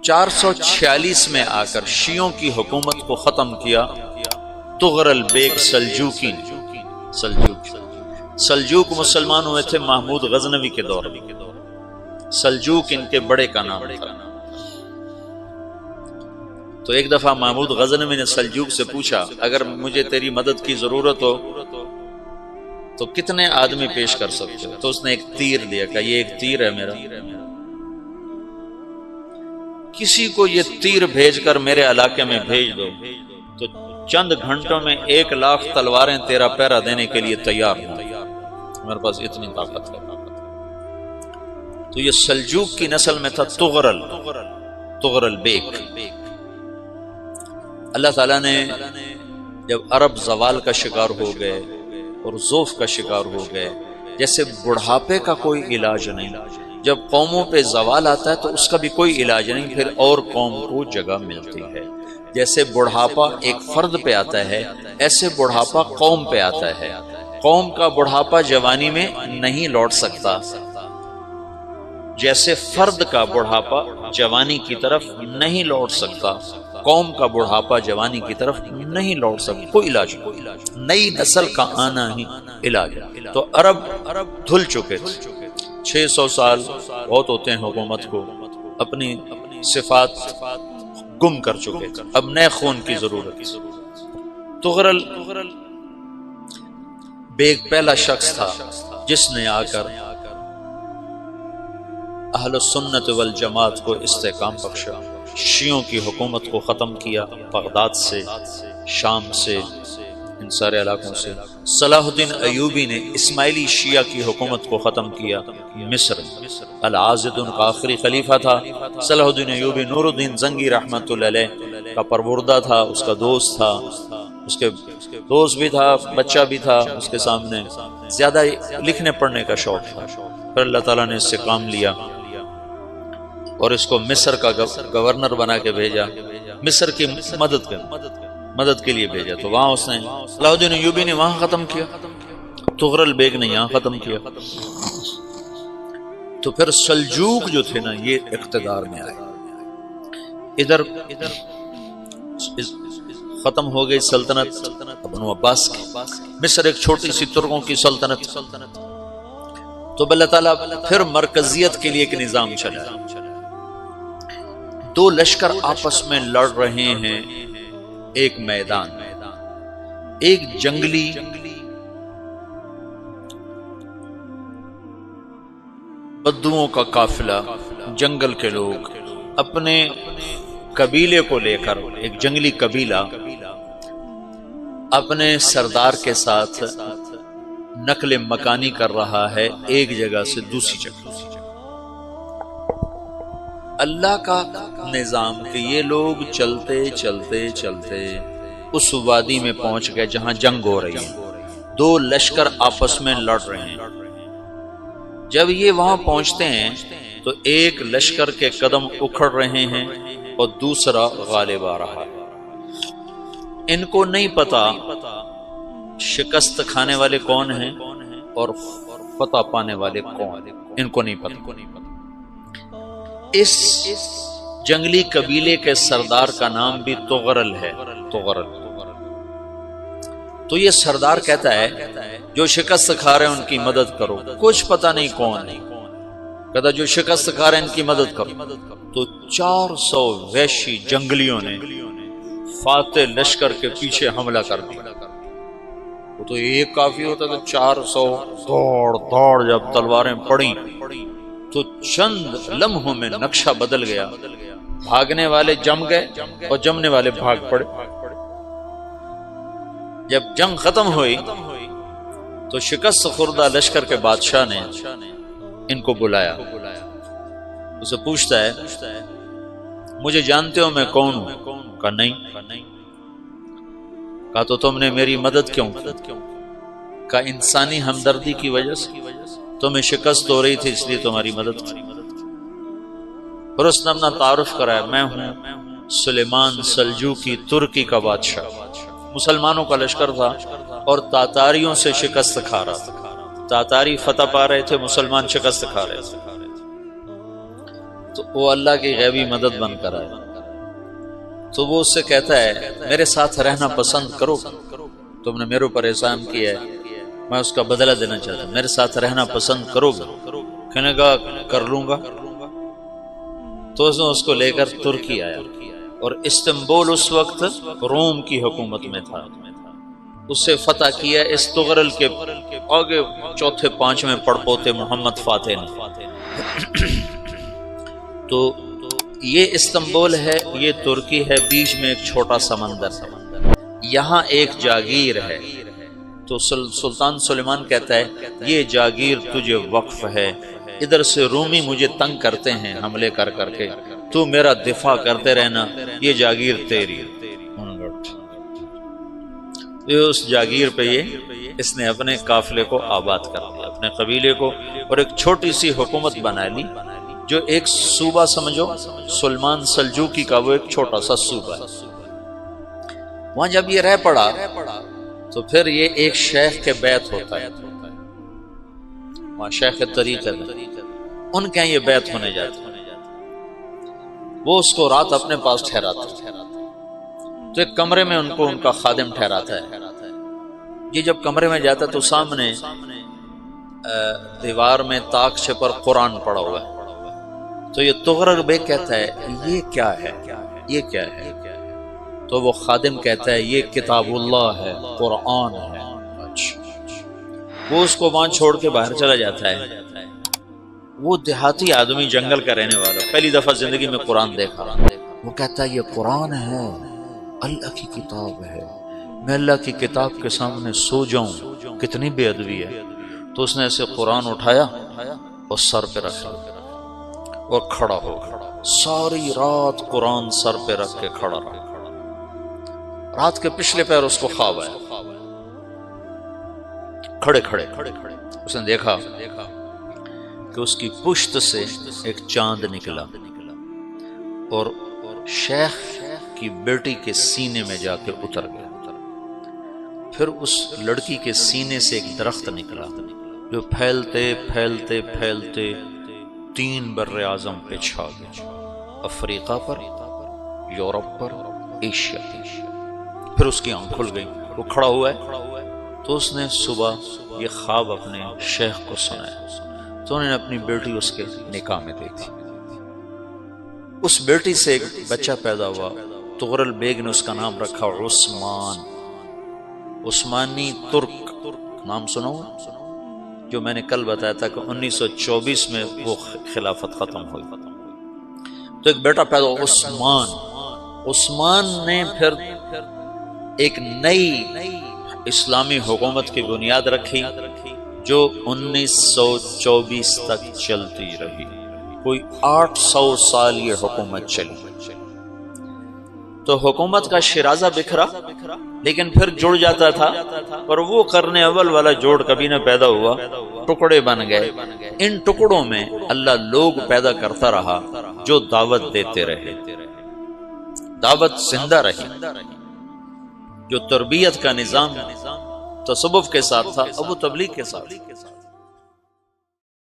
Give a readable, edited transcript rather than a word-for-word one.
446 میں آ کر شیعوں کی حکومت کو ختم کیا تغرل بیگ سلجوکی نے۔ سلجوک مسلمان ہوئے تھے محمود غزنوی کے دور میں، سلجوک ان کے بڑے کا نام تھا۔ تو ایک دفعہ محمود غزنوی نے سلجوک سے پوچھا اگر مجھے تیری مدد کی ضرورت ہو تو کتنے آدمی پیش کر سکتے ہو؟ تو اس نے ایک تیر دیا، کہ یہ ایک تیر ہے میرا، کسی کو یہ تیر بھیج کر میرے علاقے میں بھیج دو تو چند گھنٹوں میں 1,00,000 تلواریں تیرا پہرا دینے کے لیے تیار ہوں، میرے پاس اتنی طاقت ہے۔ تو یہ سلجوک کی نسل میں تھا تغرل بیگ۔ اللہ تعالیٰ نے جب عرب زوال کا شکار ہو گئے اور ضعف کا شکار ہو گئے، جیسے بڑھاپے کا کوئی علاج نہیں، جب قوموں پہ زوال آتا ہے تو اس کا بھی کوئی علاج نہیں، پھر اور قوم کو جگہ ملتی ہے۔ جیسے بڑھاپا ایک فرد پہ آتا ہے، ایسے بڑھاپا قوم پہ آتا ہے۔ قوم کا بڑھاپا جوانی میں نہیں لوٹ سکتا، جیسے فرد کا بڑھاپا جوانی کی طرف نہیں لوٹ سکتا، قوم کا بڑھاپا جوانی کی طرف نہیں لوٹ سکتا۔ کوئی علاج نہیں، نئی نسل کا آنا ہی علاج ہے۔ تو عرب دھل چکے تھے، 600 سال بہت ہوتے ہیں حکومت کو، اپنی صفات گم کر چکے تھے، اب نئے خون کی ضرورت ہے۔ تغرل بیگ پہلا شخص تھا جس نے آ کر اہل السنت والجماعت کو استحکام بخشا، شیعوں کی حکومت کو ختم کیا، بغداد سے، شام سے، ان سارے علاقوں سے۔ صلاح الدین ایوبی نے اسماعیلی شیعہ کی حکومت کو ختم کیا، مصر۔ العاضد ان کا آخری خلیفہ تھا۔ صلاح الدین ایوبی نور الدین زنگی رحمۃ اللہ علیہ کا پروردہ تھا، اس کا دوست تھا، اس کے دوست بھی تھا، بچہ بھی تھا اس کے سامنے، زیادہ لکھنے پڑھنے کا شوق تھا۔ پھر اللہ تعالیٰ نے اس سے کام لیا اور اس کو مصر کا گورنر بنا کے بھیجا، مصر کی مدد کے لیے بھیجا۔ تو وہاں اس نے صلاح الدین ایوبی نے وہاں ختم کیا، تغرل بیگ نے یہاں ختم کیا۔ تو پھر سلجوق جو تھے نا یہ اقتدار میں آئے، ادھر ختم ہو گئی سلطنت بنو عباس کی، مصر ایک چھوٹی سی ترکوں کی سلطنت۔ تو اللہ تعالیٰ پھر مرکزیت کے لیے ایک نظام چلا، دو لشکر آپس میں لڑ رہے ہیں ایک میدان، ایک جنگلی بدوؤں کا قافلہ، جنگل کے لوگ اپنے قبیلے کو لے کر، ایک جنگلی قبیلہ اپنے سردار کے ساتھ نقل مکانی کر رہا ہے ایک جگہ سے دوسری جگہ۔ اللہ کا نظام کہ یہ لوگ چلتے چلتے چلتے اس وادی میں پہنچ گئے جہاں جنگ ہو رہی ہے، دو لشکر آپس میں لڑ رہے ہیں۔ جب یہ وہاں پہنچتے ہیں تو ایک لشکر کے قدم اکھڑ رہے ہیں اور دوسرا غالب آ رہا ہے۔ ان کو نہیں پتا شکست کھانے والے کون ہیں اور فتح پانے والے کون، ان کو نہیں پتا۔ اس جنگلی قبیلے کے سردار کا نام بھی تغرل ہے، تغرل۔ تو یہ سردار کہتا ہے جو شکست کھا رہے ہیں ان کی مدد کرو، کچھ پتہ نہیں کون، کہتا جو شکست کھا رہے ہیں ان کی مدد کرو۔ تو 400 وحشی جنگلیوں نے فاتح لشکر کے پیچھے حملہ کر دیا۔ وہ تو ایک کافی ہوتا تھا، 400 دوڑ جب تلواریں پڑیں تو چند لمحوں میں نقشہ بدل گیا، بھاگنے والے جم گئے اور جمنے والے بھاگ پڑے۔ جب جنگ ختم ہوئی تو شکست خوردہ لشکر کے بادشاہ نے ان کو بلایا، اسے پوچھتا ہے مجھے جانتے ہو میں کون ہوں؟ کہا نہیں۔ کہا تو تم نے میری مدد کیوں کی؟ کہا انسانی ہمدردی کی وجہ سے، تمہیں شکست ہو رہی تھی اس لیے تمہاری مدد کی۔ پھر اس نے اپنا تعارف کرایا، میں ہوں سلیمان سلجوقی، ترکی کا بادشاہ، مسلمانوں کا لشکر تھا اور تاتاریوں سے شکست کھا رہا تھا، تاتاری فتح پا رہے تھے، مسلمان شکست کھا رہے تھے۔ تو وہ اللہ کی غیبی مدد بن کر آئے، تو وہ اس سے کہتا ہے میرے ساتھ رہنا پسند کرو، تم نے میرے اوپر احسان کیا ہے، میں اس کا بدلہ دینا چاہتا ہوں، میرے ساتھ رہنا پسند کرو گے؟ کہنے کا کر لوں گا۔ تو اس نے اس کو لے کر ترکی آیا، اور استنبول اس وقت روم کی حکومت میں تھا، اسے فتح کیا اس تغرل کے آگے چوتھے پانچویں پڑپوتے محمد فاتح نے۔ تو یہ استنبول ہے، یہ ترکی ہے، بیچ میں ایک چھوٹا سمندر ہے، یہاں ایک جاگیر ہے۔ تو سلطان سلیمان کہتا ہے یہ جاگیر تجھے وقف ہے، ادھر سے رومی مجھے تنگ کرتے ہیں حملے کر کر کے، تو میرا دفاع کرتے رہنا، یہ جاگیر تیری ہے۔ اس جاگیر پہ اس نے اپنے قافلے کو آباد کر لیا، اپنے قبیلے کو، اور ایک چھوٹی سی حکومت بنا لی، جو ایک صوبہ سمجھو سلمان سلجوقی کا، وہ ایک چھوٹا سا صوبہ ہے۔ وہاں جب یہ رہ پڑا تو پھر یہ ایک شیخ کے بیعت ہوتا ہے، وہاں شیخ طریقت ہے، ان کے یہ بیعت ہونے جاتے ہیں، وہ اس کو رات اپنے پاس ٹھہراتا ہے، تو ایک کمرے میں ان کو ان کا خادم ٹھہراتا ہے۔ یہ جب کمرے میں جاتا ہے تو سامنے دیوار میں طاقچے پر قرآن پڑا ہوا ہے، تو یہ تغرل بیگ کہتا ہے یہ کیا ہے، یہ کیا ہے؟ تو وہ خادم کہتا ہے یہ کتاب اللہ ہے، قرآن ہے۔ وہ اس کو وہاں چھوڑ کے باہر چلا جاتا ہے۔ وہ دیہاتی آدمی، جنگل کا رہنے والا، پہلی دفعہ زندگی میں قرآن دیکھا، وہ کہتا ہے یہ قرآن ہے، اللہ کی کتاب ہے، میں اللہ کی کتاب کے سامنے سو جاؤں، کتنی بے ادبی ہے۔ تو اس نے ایسے قرآن اٹھایا اور سر پہ رکھا اور کھڑا ہو گیا، ساری رات قرآن سر پہ رکھ کے کھڑا رہا۔ رات کے پچھلے پہر اس کو خواب آیا، کھڑے کھڑے اس نے دیکھا کہ اس کی پشت سے ایک چاند نکلا اور شیخ کی بیٹی کے سینے میں جا کے اتر گیا۔ پھر اس لڑکی کے سینے سے ایک درخت نکلا جو پھیلتے پھیلتے پھیلتے 3 بر اعظم پہ چھا گیا، افریقہ پر، یورپ پر، ایشیا پر۔ پھر اس کی آنکھ کھل گئی، وہ کھڑا ہوا ہے، تو اس نے صبح یہ خواب اپنے شیخ کو سنایا، تو انہوں نے اپنی بیٹی اس کے نکاح میں دی تھی۔ اس بیٹی سے ایک بچہ پیدا ہوا، تغرل بیگ نے اس کا نام رکھا عثمان، عثمانی ترک نام سنا ہوا، جو میں نے کل بتایا تھا کہ 1924 میں وہ خلافت ختم ہوئی، تو ایک بیٹا پیدا ہوا عثمان۔ عثمان نے پھر ایک نئی اسلامی حکومت کی بنیاد رکھی جو 1924 تک چلتی رہی، کوئی 800 سال یہ حکومت چلی۔ تو حکومت کا شرازہ بکھرا لیکن پھر جڑ جاتا تھا، اور وہ قرن اول والا جوڑ کبھی نہ پیدا ہوا، ٹکڑے بن گئے۔ ان ٹکڑوں میں اللہ لوگ پیدا کرتا رہا جو دعوت دیتے رہے، دعوت زندہ رہی۔ جو تربیت کا نظام تصوف کے ساتھ تھا اب وہ تبلیغ کے ساتھ،